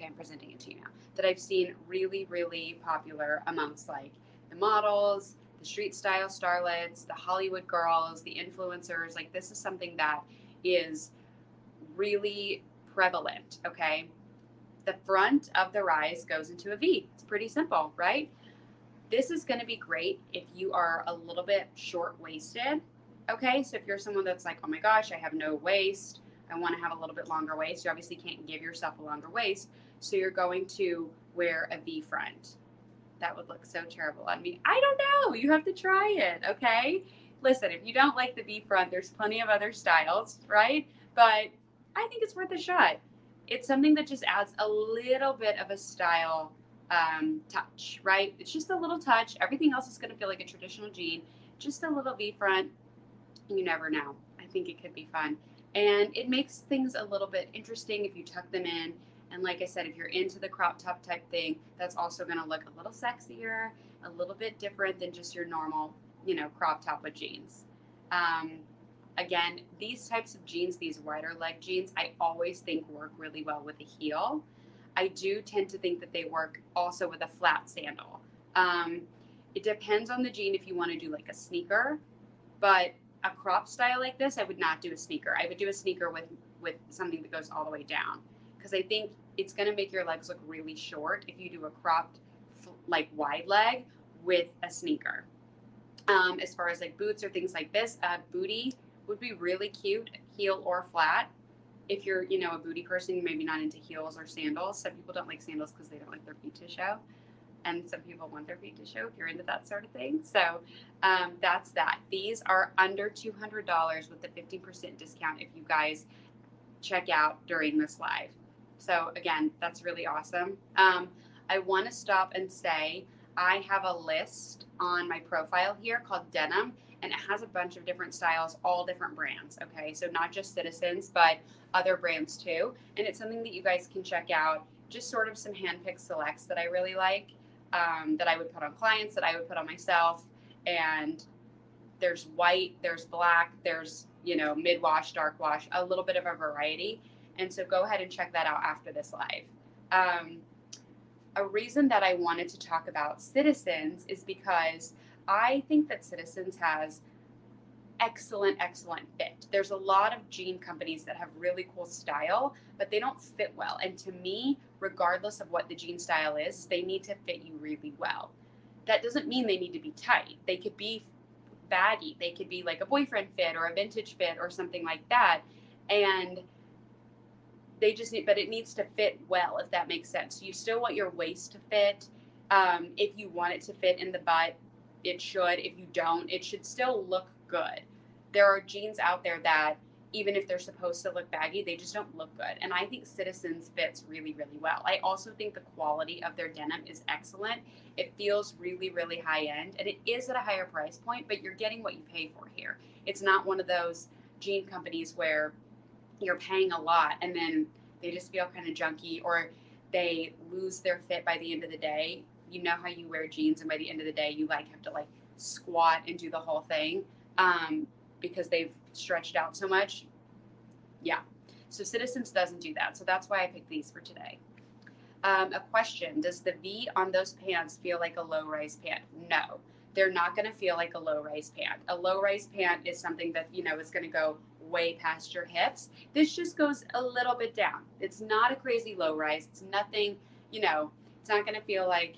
okay, I'm presenting it to you now, that I've seen really, really popular amongst like the models, the street style starlets, the Hollywood girls, the influencers. Like this is something that is really prevalent, okay? The front of the rise goes into a V. It's pretty simple, right? This is going to be great if you are a little bit short waisted. Okay, so if you're someone that's like, oh my gosh, I have no waist, I want to have a little bit longer waist, you obviously can't give yourself a longer waist. So you're going to wear a V front. That would look so terrible on me. I don't know. You have to try it. Okay. Listen, if you don't like the V front, there's plenty of other styles, right? But I think it's worth a shot. It's something that just adds a little bit of a style touch, right? It's just a little touch. Everything else is going to feel like a traditional jean, just a little V front. You never know. I think it could be fun. And it makes things a little bit interesting if you tuck them in. And like I said, if you're into the crop top type thing, that's also going to look a little sexier, a little bit different than just your normal, crop top with jeans. Um, Again, these types of jeans, these wider leg jeans, I always think work really well with a heel. I do tend to think that they work also with a flat sandal. Um, it depends on the jean if you want to do like a sneaker, but a crop style like this, I would not do a sneaker. I would do a sneaker with something that goes all the way down because I think it's going to make your legs look really short if you do a cropped like wide leg with a sneaker. As far as like boots or things like this, booty would be really cute, heel or flat. If you're, a booty person, maybe not into heels or sandals. Some people don't like sandals because they don't like their feet to show. And some people want their feet to show if you're into that sort of thing. So that's that. These are under $200 with the 15% discount if you guys check out during this live. So again, that's really awesome. I want to stop and say I have a list on my profile here called Denim, and it has a bunch of different styles, all different brands. Okay, so not just Citizens, but other brands too. And it's something that you guys can check out. Just sort of some handpicked selects that I really like, that I would put on clients, that I would put on myself. And there's white, there's black, there's, mid wash, dark wash, a little bit of a variety. And so go ahead and check that out after this live. A reason that I wanted to talk about Citizens is because I think that Citizens has excellent fit. There's a lot of jean companies that have really cool style, but they don't fit well. And to me, regardless of what the jean style is, they need to fit you really well. That doesn't mean they need to be tight. They could be baggy. They could be like a boyfriend fit or a vintage fit or something like that. And they just need, but it needs to fit well, if that makes sense. So you still want your waist to fit. If you want it to fit in the butt, it should. If you don't, it should still look good. There are jeans out there that, even if they're supposed to look baggy, they just don't look good. And I think Citizens fits really, really well. I also think the quality of their denim is excellent. It feels really, really high end, and it is at a higher price point, but you're getting what you pay for here. It's not one of those jean companies where you're paying a lot and then they just feel kind of junky, or they lose their fit by the end of the day. You know how you wear jeans and by the end of the day you have to squat and do the whole thing, because they've stretched out so much. Yeah. So Citizens doesn't do that. So that's why I picked these for today. A question: does the V on those pants feel like a low-rise pant? No, they're not going to feel like a low-rise pant. A low-rise pant is something that, is going to go way past your hips. This just goes a little bit down. It's not a crazy low-rise. It's nothing, it's not going to feel like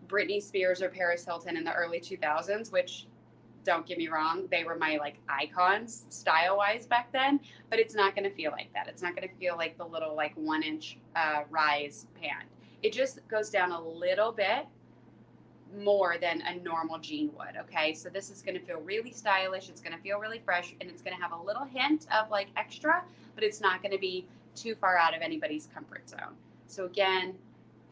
Britney Spears or Paris Hilton in the early 2000s, which, don't get me wrong, they were my icons style-wise back then, but it's not going to feel like that. It's not going to feel like the little 1-inch rise pant. It just goes down a little bit more than a normal jean would. Okay, so this is going to feel really stylish. It's going to feel really fresh, and it's going to have a little hint of extra, but it's not going to be too far out of anybody's comfort zone. So again,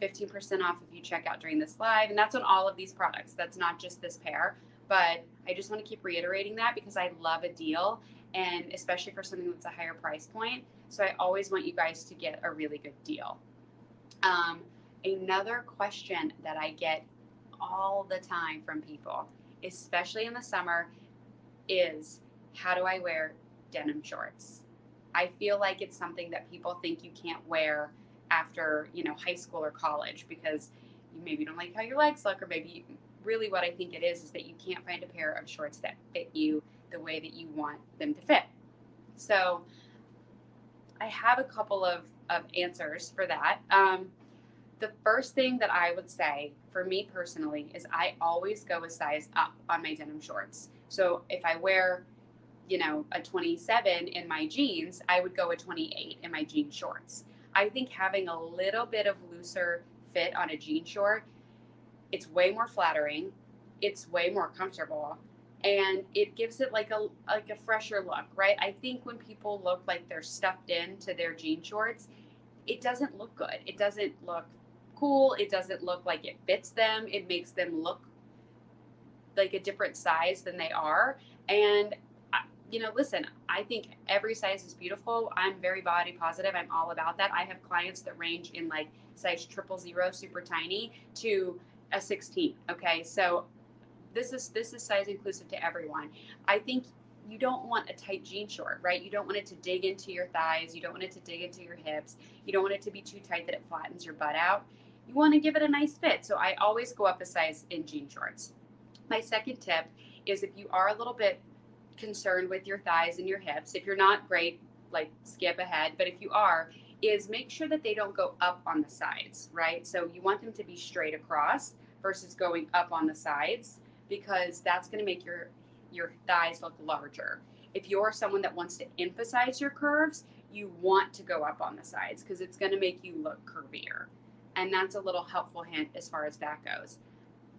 15% off if you check out during this live, and that's on all of these products. That's not just this pair, but I just want to keep reiterating that because I love a deal, and especially for something that's a higher price point. So I always want you guys to get a really good deal. Another question that I get all the time from people, especially in the summer, is how do I wear denim shorts? I feel like it's something that people think you can't wear after, high school or college, because you maybe don't like how your legs look, or maybe really what I think it is that you can't find a pair of shorts that fit you the way that you want them to fit. So I have a couple of answers for that. The first thing that I would say for me personally is I always go a size up on my denim shorts. So if I wear, a 27 in my jeans, I would go a 28 in my jean shorts. I think having a little bit of looser fit on a jean short, it's way more flattering, it's way more comfortable, and it gives it like a fresher look, right? I think when people look like they're stuffed into their jean shorts, it doesn't look good. It doesn't look cool. It doesn't look like it fits them. It makes them look like a different size than they are. And listen, I think every size is beautiful. I'm very body positive. I'm all about that. I have clients that range in like size 000, super tiny, to a 16. Okay, so this is size inclusive to everyone. I think you don't want a tight jean short, right? You don't want it to dig into your thighs. You don't want it to dig into your hips. You don't want it to be too tight that it flattens your butt out. You want to give it a nice fit. So I always go up a size in jean shorts. My second tip is, if you are a little bit concerned with your thighs and your hips, if you're not, great, like skip ahead, but if you are, is make sure that they don't go up on the sides, right? So you want them to be straight across versus going up on the sides, because that's going to make your thighs look larger. If you're someone that wants to emphasize your curves, you want to go up on the sides because it's going to make you look curvier. And that's a little helpful hint as far as that goes.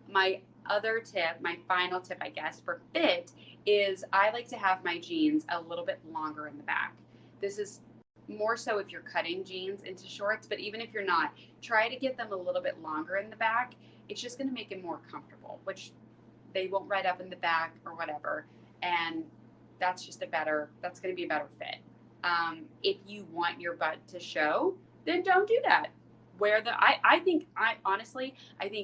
My other tip, my final tip, I guess, for fit is I like to have my jeans a little bit longer in the back. This is more so if you're cutting jeans into shorts, but even if you're not, try to get them a little bit longer in the back. It's just going to make it more comfortable, which they won't ride up in the back or whatever. And that's going to be a better fit. If you want your butt to show, then don't do that. I think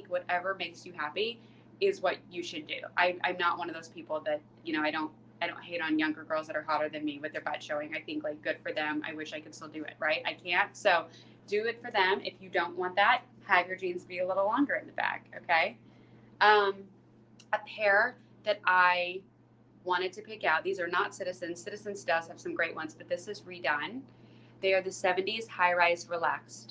whatever makes you happy is what you should do. I'm not one of those people that, I don't hate on younger girls that are hotter than me with their butt showing. I think like good for them. I wish I could still do it, right? I can't. So do it for them. If you don't want that, have your jeans be a little longer in the back. Okay. A pair that I wanted to pick out. These are not Citizens. Citizens does have some great ones, but this is redone. They are the 70s high-rise relaxed